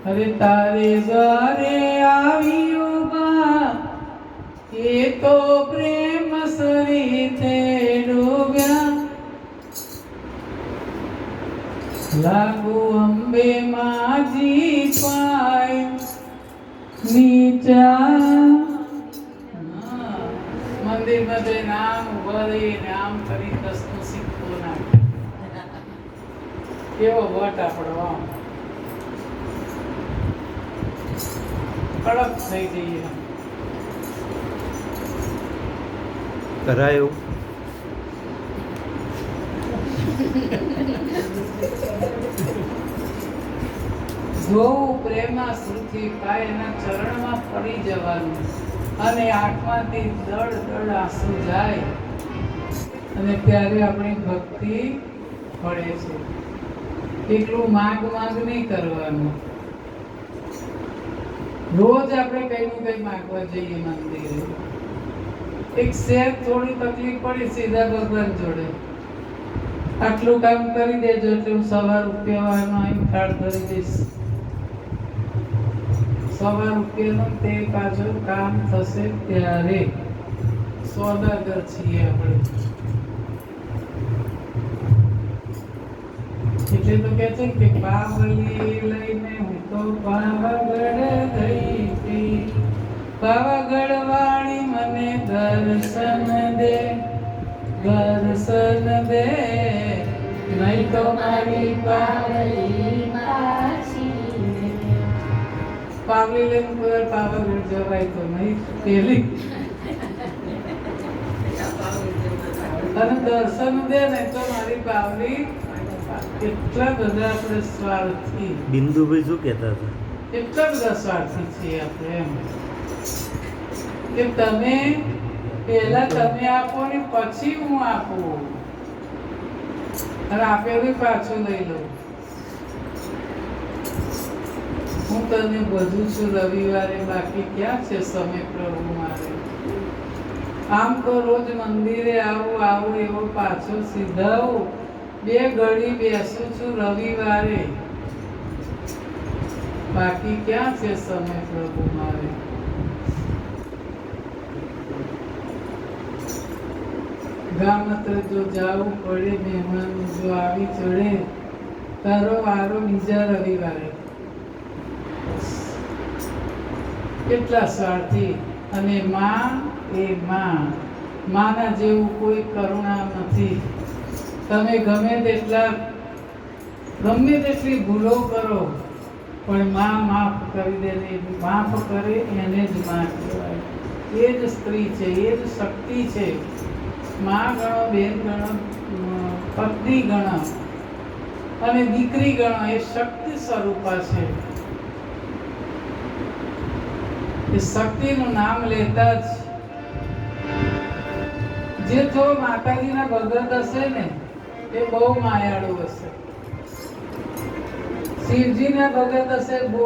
અરે તારે ઘરે આવ્યો બા એ તો પ્રેમ સરીતે ડૂબ્યા લાગુ અંબે માજી પાય નીચા મંદિર બધે નામ ભરી નામ કરી દસનું સિક્કો નાખે કેવો વટ આપણો આમ કડક થઈ જઈએ કરાયું જો પ્રેમમાં શ્રુતિ પાય એના ચરણમાં પડી જવાનું અને આંખમાંથી દળ દળ આંસુ જાય અને ત્યારે આપણી ભક્તિ પડે છે. એટલું માંગ નહીં કરવાનું. રોજ આપણે કઈ નું કઈ માંગવા જઈએ મંદિરે. એક શેર થોડી તકલીફ પડી સીધા ભગવાન જોડે આટલું કામ કરી દેજો એટલે હું સવાર ઉઠવાનો અહીં થાળ ધરી દઈશ. સવાર ઉઠેલું તે પાછું કામ થશે ત્યારે સોદાગર છીએ આપણે. એટલે તો કે છે કે પાવલી લઈને હું તો પાવાગઢ ગઈ હતી. પાવાગઢ વાળી મને દર્શન દે નહીં તો મારી પાવલી પાવલી લઈને પાવાગઢ જવાય તો નહીં પેલી અને દર્શન દે નહીં તો મારી પાવલી. એટલા બધા આપણે સ્વાર્થી બિંદુભાઈ શું કહેતા હતા? એટલા બધા સ્વાર્થી છીએ આપણે એમ કે તમે પહેલા તમે આપો ને પછી હું આપું અને આપેલું પાછું લઈ લઉં. હું તને બધું છું રવિવારે બાકી ક્યાં છે સમય પ્રભુ મારે. આમ તો રોજ મંદિરે આવું એવો પાછો સીધાવું 2 ઘડી બેસું છું રવિવારે બાકી ક્યાં છે સમય પ્રભુ મારે. ગામત્ર જો જાવું પડે મહેમાન જો આવી ચડે તારો વારો બીજા રવિવારે. કેટલા સ્વાર્થી. અને માં એ માના જેવું કોઈ કરુણા નથી. તમે ગમે તેટલી ભૂલો કરો પણ માં માફ કરી દે ને માફ કરે એને જ માં કહેવાય. એ જ સ્ત્રી છે, એ જ શક્તિ છે. માં ગણો, બેન ગણો, પત્ની ગણો અને દીકરી ગણો એ શક્તિ સ્વરૂપા છે. એ શક્તિનું નામ લેતા જ જે જો માતાજીના ભગત હશે ને એ બહુ માયાળુ હશે. શિવજીના ભગત હશે બહુ